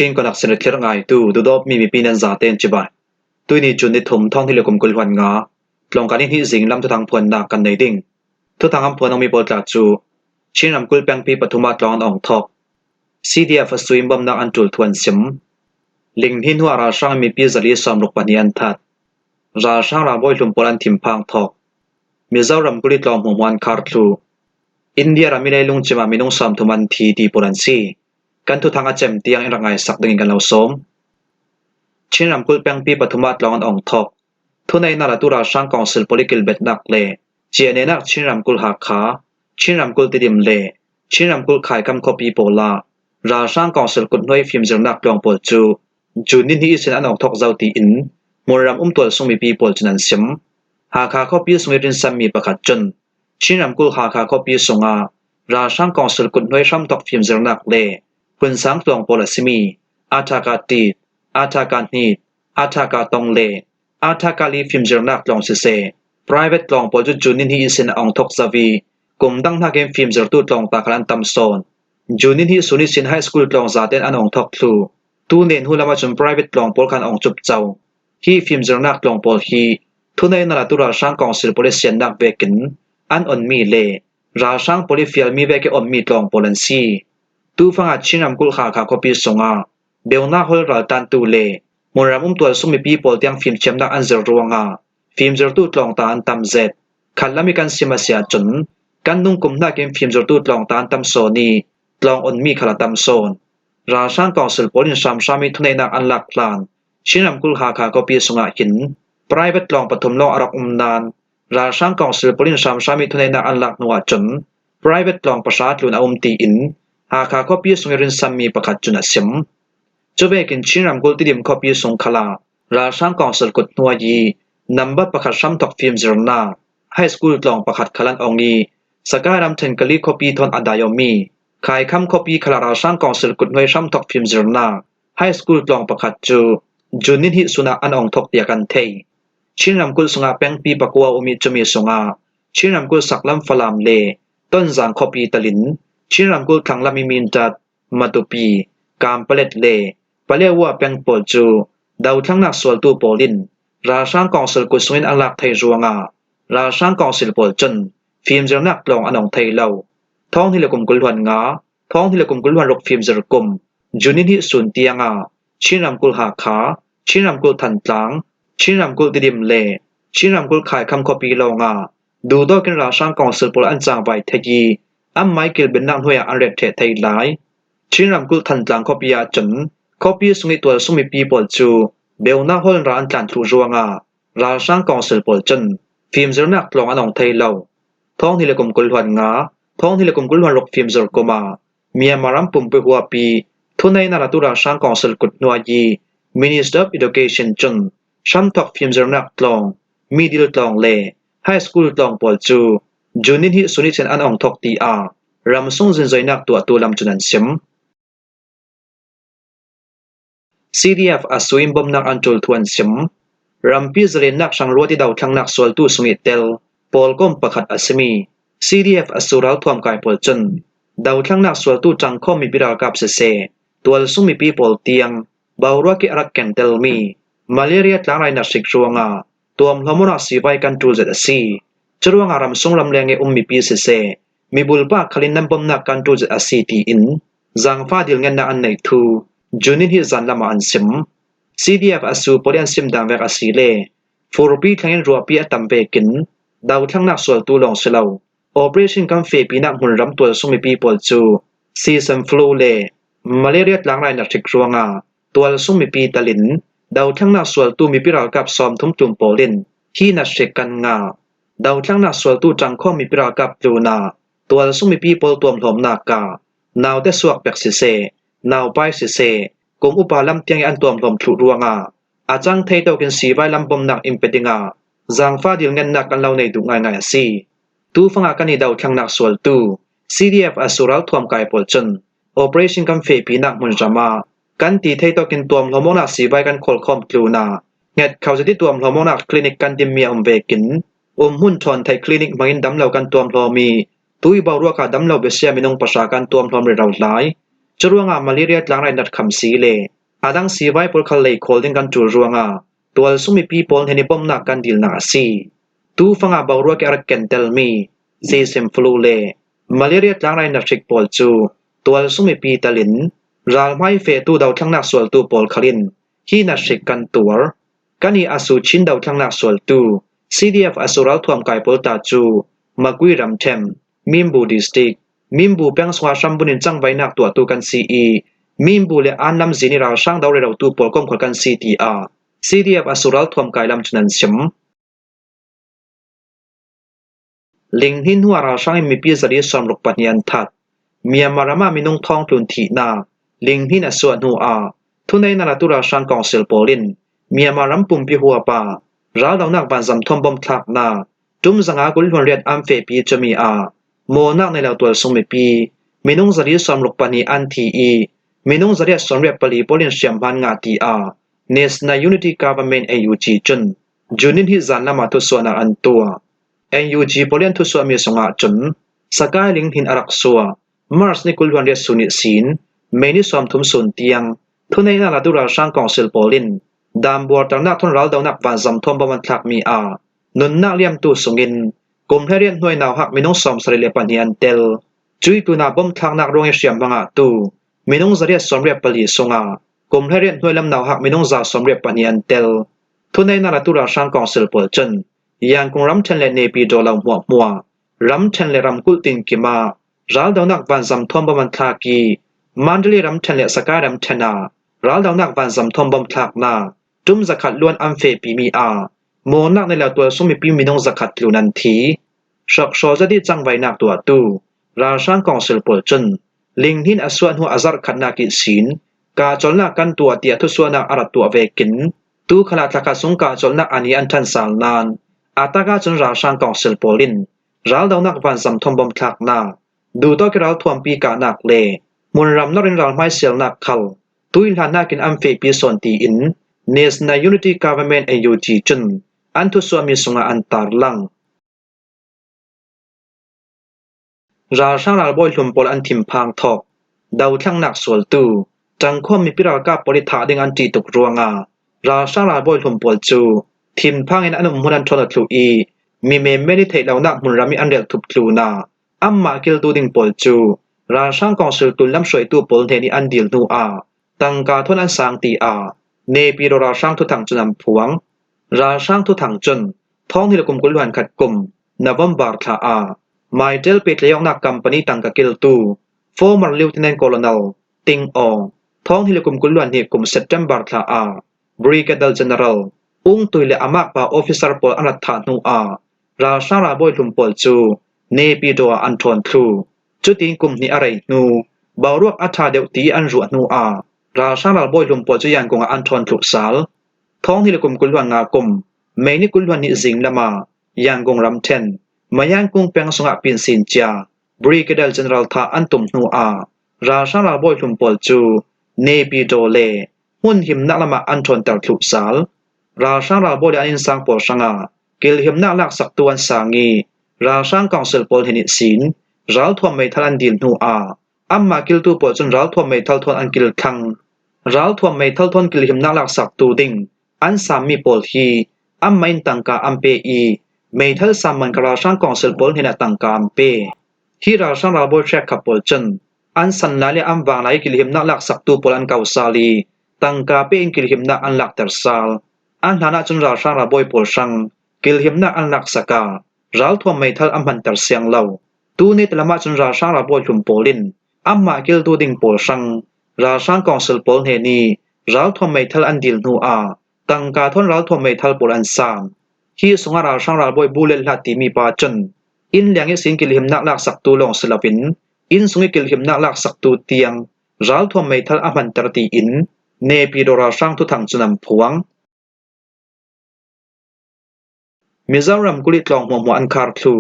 ชิงก็นักเสนอเทรงไงตูดูดอบมีปีนันซาเตนจิบะตุยนี่จุนนี่ถมท่องที่เลกุมกุลวันงาลองการนี้สิงลำทุทางพวนนักกันในดิ่งทุทางอำพวนองมีโปรตราจูชิงรำกุลแปงปีปฐุมาตรองอ่องทอก CDF สุยมบำนักอันจุลทวนสิมลิงหินหัวราช่างมีปีจรีสอมลุกปนิยันทัดราช่างรำบอยลุมปลันทิมพังทอกมีเจ้ารำกุลิตลอมหัวมันคาร์ทูอินเดียรามีได้ลุงจิมามีนุ่งสอมทุมันทีดีปลันซีกันทุทางอาเจมเตียงอิรังไงสักดึงกันเราสมชินรำกุลแปงปีปฐุมาตรองอ่องทอกทุนในนาราตุราช่างกองสิลโพลิกิลเบ็ดนักเลเจเนนักชินรำกุลหักขาชินรำกุลติดิมเลชินรำกุลขายคำคอปีโปลาราช่างกองสิลกุดน้อยฟิล์มจนักลองปอลจูนินที่อิสระอ่องทอกเจ้าตีอินมรำตัวสงมีปีโปลจุนันซิมหาคาคอปีสงรินซัมมีประคัดจนชินรำกุลหาคาคอปีสงอาราช่างกองสิลกุดน้อยช่ำทอกฟิล์มจนักเลคุณสังตวงโปลสิมีอาทากาตีอาทากานีอาทากาตองเลอาทากาลีฟิล์มจนักลองเซ private ลองปอลจูนินที่อิสระอ่องทอกซาวีกุมดังนักเกมฟิล์มจตูตลองตากลันตัมโซนจูนินที่สุนิสินไฮสคูลตลองซาเตนอันอ่องทอกทูตูเนนหูลามาจน private ลองปอลคันอ่องจุบเจ้าที่ฟิล์มจนักลองปอลฮีทุนในนาราตุราช่างกองสิลโพลิเซียนนักเบกินอันอ่อนมีเลราช่างโพลิฟิลมีเบกอ่อนมีตลองปอลันซีตูฟังอาชินรำกุลขาคาคอปีสงาเบลนาฮอลรัลตันตูเลมรำตัวสุมีปีโปลเตียงฟิล์มเชมนักอันเซรวงาฟิล์มจตูตลองตาอันตัมเซตขันละมีการซิมาเสียจนกันนุ่งกุมนักเกมฟิล์มจตูตลองตาอันตัมโซนีตลองอ่อนมีขลาตัมโซนราช่างกองสิลโพลินชามชามีทุนในนักอันหลักลานชินรำกุลขาคาคอปีสงาหินprivate ลองปฐมลองอรักนานราช่างกองสิลโพลินชามชามีทุนในนักอันหลักนัวจน private ลองประชาลุนอุมตีอินหาคาคอปีสงรินซัมมีประคัดจุนสิมจเบกินชินรำกุลติดิมคอปีสงขลาราช่างกองสิลกุดนัวยีนัมบัดประคัดชัมทอกฟิล์มจรนาไฮสคูลลองประคัดขลันองนีสกายรำเทนกลีคอปีทอนอดายอมีขายคำคอปีขลาราช่างกองสิลกุดน้อยชัมทอกฟิล์มจรนาไฮสคูลลองประคัดจูนินฮิสุนาอันองทอกเตียกันเทชินรำกุลสงาแปงปีปะกัวอุมิจมีสงาชินรำกุลสักลำฟลามเลต้นจางคอปีตะลินชินรำกุลขังลามิมินจัดมาตุปีกามเปเลตเลปะเลวัวแปงปอลจูดาวทั้งนักสวลตูโปลินราช่างกองสิลกุสวินอันลักไทยจวงาราช่างกองสิลโปลจนฟิล์มจนักลองอันองไทยเล่าท้องที่เลกุมกุลวันงาท้องที่เลกุมกุลวันรกฟิล์มจรกุมจูนินฮิสุนเตียงาชินรำกุลหาขาชินรำกุลทันตลังชินรำกุลติดิมเลชินรำกุลขายคำคอปีลองาดูดอกินราช่างกองสิลโปลอันจางไวทยีอัมไมเคิลเป็นนักหน่วยอันเรตเทไทยหลายชินรำกุลทันตลังคอปียาจนคอปีสุงิตัวสุมิปีปอลจูเบลนาฮอลร้านจันทรูจวงาราช่างกองสิลโปลจนฟิล์มจนักลองอันองไทยเล่าท้องที่เลกุมกุลวันงาท้องที่เลกุมกุลวันรกฟิล์มจรกุมาเมียมารัมปุมไปหัวปีทุนในนาราตุราช่างกองสิลกุดนัวยี Minister of Education จนชัมทอกฟิล์มจนักลองมีดิลตองเลไฮสคูลตองปอลจูจูนินฮิสุนิเซนอันองทอกตีอารำส่งจินใจนักตัวลำจุนันซิม CDF อสุยมบำนักอันจุลทวนซิมรำปีจเรนนักช่างรัวที่ดาวทั้งนักสวลตูสมิเตลปอลก้มประคัดอสมี CDF อสุราทวมกายปอลจนดาวทั้งนักสวลตูจังข้อมีบิรากาบเซตัวสุมิปีปอลเตียงบาวรักกิรักแกนเตลมีมาเลเรียตลางไรนักสิกจวงาตัวมลมนักสีไวกันจูเจตซีจรวงอารำส่งลำแรงเอมีปีเซมีบุลปาคลินนับบำนักกันจูเจตซีตีอินจังฟ้าดิลเงินนักอันไหนทูจูนินฮิจันละมาอันซิม CDF อสูปอลิอันซิมดังเวกอสีเลฟูรปีทั้งยันรัวปีอัตัมเบกินดาวทั้งนักสวลตูลองเสลา Operation กัมเฟปีนักหุ่นรำตัวสุมีปีปอลจูซีซัมฟลูเลมาเลเรียตหลังไรนักทิกรวงาตัวสุมีปีตะลินดาวทั้งนักสวลตูมีปิรากับซอมทุ่มจุ่มโปลินที่นักเชกันงาดาวทั้งนักสวลตูจังข้อมีปิรากับลูนาตัวสุมีปีปอลตัวมหอมนากานาวเตสวกเบกซิเซนาวไปซิเซกงอุปาลัมเตียงอันตัวมหอมถูรวงาอาจังเทตกินสีไวลำบมนักอิมเปดิงาจังฟ้าดิลเงินนักกันเล่าในดุง่ายๆสิตูฟังอาการนี้ดาวทั้งนักสวลตู CDF อสุราทวมกายปอลจน Operation กัมเฟปีนักมุนจามากันตีเทตกินตัวมหอมนักสีไวกันโคลคอมกลูนาเงียดเขาจะที่ตัวมหอมนักคลินิกกันดิมเมียเวกินหุ่นทอนไทยคลินิกมังดำเหล่ากันตัวมหอมีตุยบาวรัวกาดำเหล่าเบเซียมินงประชาการตัวมหอมเราหลาย จรวงมาเลเรียตลางไรนัดคำสีเลอาดังสีไว้ปลคัลเลยโคลดิงกันจูรวงตัวสุมิปีปอลเฮนิบอมนักกันดิลนาซีตูฟังบาวรัวแกรักเกนเตลมีซีเซมฟลูเลมาเลเรียตลางไรนัดชิกปอลจูตัวสุมิปีตะลินราลไมเฟตูดาวทั้งนักสวลตูปอลคลินฮีนัดชิกกันตัวกันฮีอาสูชินดาวทั้งนักสวลตู CDF อสุรัลทวมไกปอลตาจูมากุยรัมเทมมิมบูดิสติกมิมบูเปียงสวาชัมบุนินจังไว้นักตัวตูกัน CE มิมบูเลอันนำจินิราช่างดาวเรเราตูปอลกงขกัน CTR CDF อสุรัลทวมไกลำจุนันชิมลิงหินหัวราช่างมีปีจริสอมลุกปัญญาทัดเมียมารามามินงทองทุนทีนาลิงหินอสวนหัวทุนในนาราตุราช่างกองเซลโปลินเมียมารัมปุ่มปีหัวป่าราวดาวนักบันซัมทอมบอมทักนาจุมสังหากุลหวนเรียดอัมเฟปีจะมีโมนักในแล้วตัวสมปีมินุงจริสอมลุกปัญญาอันทีมินุงจริสอมเรียบปลีโปลินเชียมพันงาตีNational Unity Government AUG จุนจุนินฮิจันนามาทุสวนาอันตัว AUG โปลินทุสวมีสงะจุนสกายลิงหินอารักสัวมาร์สนิกุลหวนเรียสุนิสินเมนิสอมทุมสุนเตียงทุนในนาลาตุราช่างกองเซลโปลินดามบัวตรนักทนรัลดาวนักวันซัมทอมบมันทักมีนุนนักเลียมตูสงินกลมให้เรียนหน่วยนาวหักมินุงสอมสริเลปันยันเตลจุยตูนาบอมทักนักโรงเรียนบังตูมินุงจะเรียนสมเรียบปลีสงกลมให้เรียนหน่วยลำนาวหักมินุงจะสมเรียบปันยันเตลทุนในนาลาตุราช่างกองเซลโปลจันยังคงรำเชนเลเนปีโดลาหัวมัวรำเชนเลรำกุลตินกิมารัลดาวนักวันซัมทอมบมันทักีมันเดลีรำเชนเลสกายรำเชนารัลดาวนักวันซัมทอมบมันทักนาจุมจะขัดล้วนอัมเฟปีมีโมนักในแล้วตัวสมิปีมินงจะขัดลูนันทีชักชอจะได้จังไว้นักตัวตูราช่างกองเซลโปลจันลิงหินอสวนหัวอาซาร์ขัดนากิสินกาจลนักกันตัวเตียทุสวนักอารัตตัวเวกินตูขลาดทักสงกาจลนักอันนี้อันทันสาลนานอาตากาจนราช่างกองเซลโปลินรัลดาวนักวันซัมทอมบอมทักนาดูตัวกรัลทวมปีกานักเลมุนรำนักเรินรัลไม่เซลนักขัลตุยลานักินอัมเฟปีส่วนตีอินNational Unity Government AUG จุนอันทุสวมีสงอันตารลังราช่างลาบอยลุมปอลอันทิมพางทอกดาวทั้งนักสวลตูจังความมีปิรากาปริธาดิงอันตีตุกรวงราช่างลาบอยลุมปอลจูทิมพางอันอนุมุนันทนทลูมีเมเมนิเทลาวนักมุนรามีอันเดลทุบทลูนาอัมมากิลตูดิงปอลจูราช่างกองสุลตุลลำสวยตูปอลเทนีอันดิลนูตังกาทนอันสางตีเนปีโรราช่างทุถังจุนำพวงราช่างทุถังจุนท้องที่ละกุมกุลวันขัดกุมนวมบาร์ทาไมเดลเปตเลียงนักกัมปนีตังกะกิลตูฟอร์มัลลิวเทนนโคโลเนลติงองท้องที่ละกุมกุลวันที่กุมเซปเทมบาร์ทาบริเกเดลเจเนอรัลตุยเลอามักปาออฟฟิเซอร์ปอลอนัตถานูราช่างราบอยลุมปอลจูเนปีโดอันทอนทรูจุดที่กุมนี้อะไรนูบาวรวกอัฐาเดวตีอันรัวนูราช่างลาบอยลุมปอลจะยังกงอันทอนทุกสาลท้องที่ละกุมกุลวันงากุมเมนิกุลวันนิสิงละมายังกงรำเทนมายังกงเปียงสงะปินสินจาบริเกเดลเจเนอรัลทาอันตุมนูราช่างลาบอยลุมปอลจูเนปิโดเลหุ่นหิมนักละมาอันทอนแต่ทุกสาลราช่างลาบอยอันอินสังปอชังกิลหิมนักลักสักตัวสางีราช่างกองเซลปอลเฮนิสินรัลทวมเมทัลันดิลนูอัมมากิลตูปอจนรัลทวมเมทัลทวนอันกิลคังรัลทวมเมทัลทวนกิลหิมนักลักสักตูดิงอันสามีปอลฮีอัมมาอินตังกาอัมเปเมทัลสามันกราช่างกองเซลปอลเฮนตังกาอัมเปที่ราช่างราบอยแทรกขับปอลจนอันสันลาเลอัมวางไลกิลหิมนักลักสักตูปอลอันเกาซาลีตังกาเปอินกิลหิมนักอันลักเตอร์ซาลอันหานาจนราช่างราบอยปอลชังกิลหิมนักอันลักสการัลทวมเมทัลอัมพันเตอร์เซียงเลาตูเนตละมาจนราช่างราบอยลุมปอลินอัมมากิลตูดิงปอลชังราช่างกองเซลปอลเฮนีรัลทวมเมทัลอันดิลนูตังกาทนรัลทวมเมทัลปอลอันสามที่สงราช่างราบอยบูเลลหัดติมีปาจนอินเลียงสิงกิลหิมนักลักสักตูลองสลาวินอินสงกิลหิมนักลักสักตูเตียงรัลทวมเมทัลอัมพันเตอร์ตีอินเนปีโดราช่างทุถังจุนำพวงมิซารัมกุลิตลองหัวอันคาร์ทู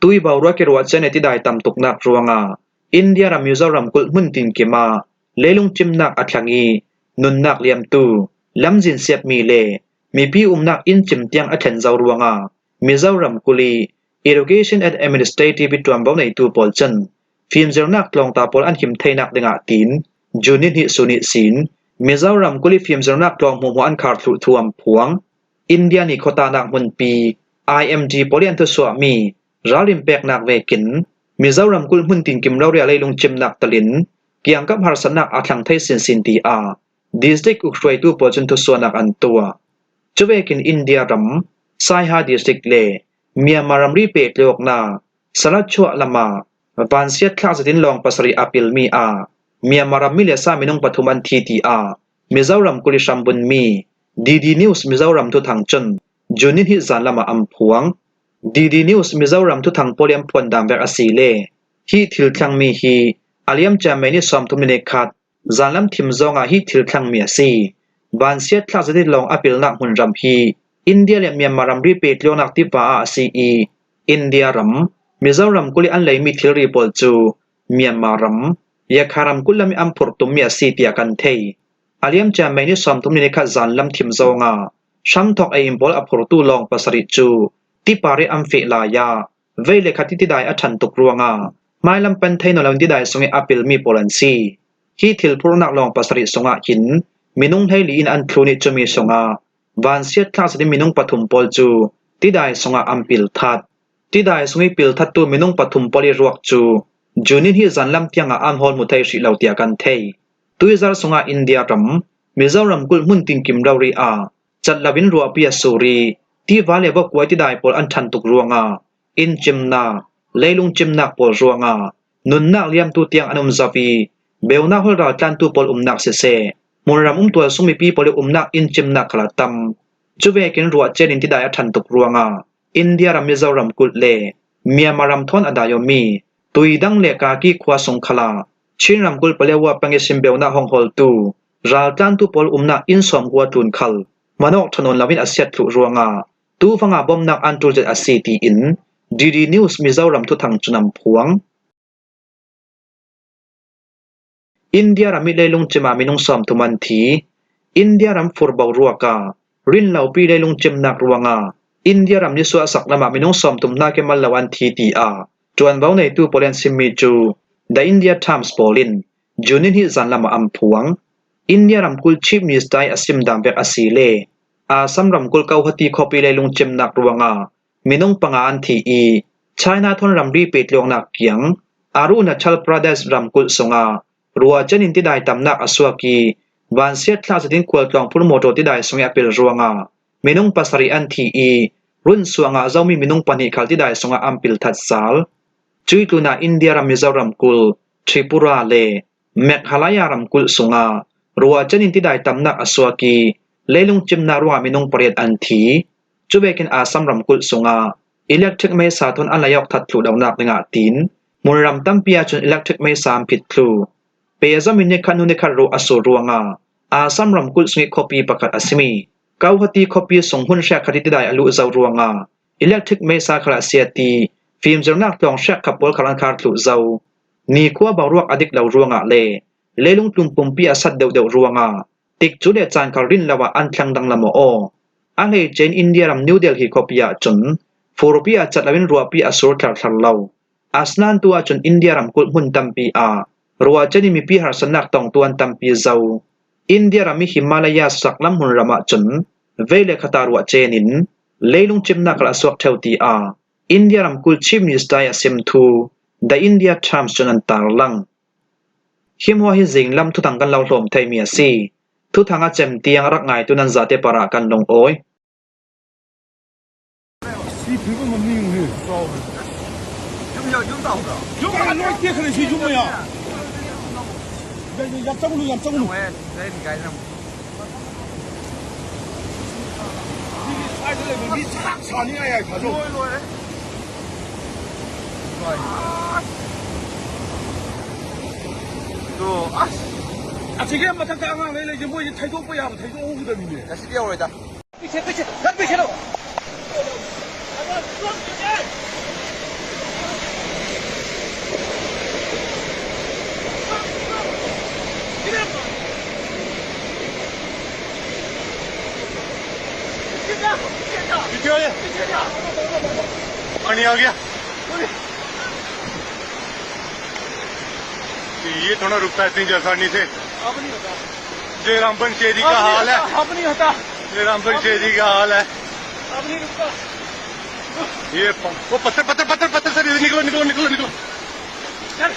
ตุยบาวรัวเกรัวเจเนติได้ตำตกนักรวงอินเดียรัมมิซารัมกุลมุนตินกิมาเลลุงจิมนักอัตลังีนุนนักเลียมตูลำจินเสียบมีเลมีพี่นักอินจิมเตียงอัตเทนเจ้ารวงมิซารัมกุลี Irrigation and Administrative ตัวบ่ในตูปอลจัน ฟิล์มเจรนักลองตาปอลอันหิมไทนักดึงอาตีนจูนิหิสุนิสินมิซารัมกุลิฟิล์มเจรนักลองหัวอันขาดถุทวมพวงอินเดียนิโคตานักมุนปี IMG ปอลิอันทสวามีราลิมเปกนักเวกินมิซารัมกุลมุนตินกิมเราเรียเลยลงจิมนักตะลินเกียงกับหารสนักอาทังไทยสินตีอาดิสติกอุครวยตูปอจุนทสวนักอันตัวจเวกินอินเดียรัมไซฮาดิสติกเลเมียมารัมรีเปกเลวกนาสลัดชัวละมาบานเสียคลาสตินลองปัสริอาปิลมีอาเมียมารัมมิเลซามินงปฐุมันทีตีอามิซารัมกุลิชัมบุนมีดีนิวส์มิซารัมทุทางจนจูนินฮิซานละมาอัมพวงดีนิวส์มิซารัมทุทางโปเลียมพวนดามเวกอสีเลฮีทิลคลังมีฮีอาลียมจาเมนิซอมทุมิเนคัดซานลัมทิมซองาฮีทิลคลังมีซีบานเสียคลาสตินลองอาปิลนักมุนรัมฮีอินเดียและเมียมารัมรีเปกเลวนักติปาอาซีอีอินเดียรัมมิซารัมกุลิอันเลยมีทิลรีปอลจูเมียมารัมยาคารัมกุลมีอัมพุรตุมมีอาซีติยากันเทยอาลียมจาไม่นิสอมตุมนิคัดซานลัมทิมซองาชัมทอกไออิมบอลอัพุรตูลองปัสริจูติปาริอัมเฟลายาเวเลคัติติไดอัชันตุกรวงาไม่ลำเป็นเทนอลวันติไดสงเออาปิลมีโปลันซีฮีทิลพุรนักลองปัสริสงาหินมินุงไทลีอินอันคลูนิจูมีสงาบานเสียคลาสดิมินุงปฐุมปอลจูติไดสงาอัมปิลทัดติไดสงปิลทัดตูมินุงปฐุมปอลิรวกจูจูนินฮิซันลัมเตียงอัมฮอลมุไทยสิเหล่าเตียกันเทยตุยซาร์สงาอินเดียรัมมิซารัมกุลมุนติงกิมรารีอาจัดลาวินรัวปิยสูรีที่วาเลวกไว้ที่ได้ปอลอันทันตุกรวงาอินจิมนาเลลุงจิมนักปอลรวงานุนนักเลียมตูเตียงอนุมซาวีเบลนักฮอลราจันตูปอลนักเสมุนรัมตัวสุมิปีปอลนักอินจิมนักขลาตัมจุเวกินรัวเจนินที่ได้อันทันตุกรวงาอินเดียรัมมิซารัมกุลเลเมียมารัมทอนอดายมีตุยดังเลกากีควาสงขลาชินรัมกุลเปเลวปังเอซิมเบลนักฮองฮอลตูราลตันตูปอลนักอินสอมกัวตุนคัลมานอกถนนลาวินอาเซียตลุรวงาตูฟังอาบอมนักอันตูเจตอาซีตีอินดีนิวส์มิซารัมทุทังจุนำพวงอินเดียรัมมิเลลุงจิมามินุงสอมทุมันทีอินเดียรัมฟูร์บาวรัวการินเหล่าปีเลลุงจิมนักรวงาอินเดียรัมนิสวาสักละมามินุงสอมทุมนาเกมัลลาวันทีตีอาจวนเบาในตู้โปเลนซิมิจูThe India Times โปลินจูนินฮิซันละมาอัมพวงอินเดียรัมกุลชีฟนิวส์ไดอาซิมดามเบกอาซีเลอาซัมรัมกุลเกาฮัตีคอปีเลลุงจิมนักรวงามินุงปังอันทีอีไชน่าทอนรัมรีเปตลวงนักเกียงอารุณาชัลประเทศรัมกุลสงารัวจันินที่ได้ตำนักอสวากีบานเสียคลาสตินควลกลองพุลโมโตที่ได้สงอาเปลรวงามินุงปัสริอันทีอีรุ่นสวงาเจ้ามีมินุงปันิคัลที่ได้สงอาอัมปิลทัดซาลจุยตุนาอินเดียรัมมิซารัมกุลทริปุราเลเมฆาลายารัมกุลสงารัวจันินที่ได้ตำนักอสวากีเลลุงจิมนารัวมินุงปริยดอันทีจุเบกินอาซัมรัมกุลสงาอิเล็กทริกเมษาทนอันลายอกทัดพลูดาวนักในงาตีนมุนรัมตั้มปียจนอิเล็กทริกเมษามผิดพลูเปยซามินเนคันุเนคัรูอสูรัวงาอาซัมรัมกุลสงิคอปีประกาศอสมีเกาฮัตีคอปีส่งหุ่นแชกคดีที่ได้อลุซาวรัวงาอิเล็กทริกเมษาคลาเซียตีฟิล์มเจรนักลองแชกขับบอลคลังคาร์ทลุซาวนีคัวบาวรวกอดิกเหล่ารัวงาเลลุงตุมปุ่มปีอาสัดเดวรัวงาติกจุเลจานคารินลาวาอันคลังดังละโมโออันเลเจนอินเดียรัมนิวเดลฮีคอปีอาจนฟูรปีอาจัดลาวินรัวปีอาสุรทัลทัลเลาอาสนันตัวจนอินเดียรัมกุลมุนตัมปีอารัวจะนี่มีปีหาสนักตองตัวตัมปีเจ้าอินเดียรัมมีหิมาลายาสักลำหุนรามาจนเวเลขตารัวเจนินเลลุงจิมนักละสวกเทวตีอาอินเดียรัมกุลชิมนิสไดอาซิมทู The India Times จนันตาลังหิมหัวหิจิงลำทุตังกันเหล่าลมไทยเมียซีทุทางอาเจมเตียงรักไงตุนันซาเตปาระกันลงโอย这个嘛，他刚刚来了，就我一抬头不要，抬头我不得明白。那是掉了的。别切，别切，咱别切了。你掉了，你要给。ये थोड़ा रुकता है इतनी आसानी से अब नहीं होता जयराम बंशेरी का हाल है अब नहीं होता जयराम बंशेरी का हाल है अब नहीं रुकता ये वो पत्थर पत्थर पत्थर पत्थर सर निकलो निकलो निकलो निकलो चल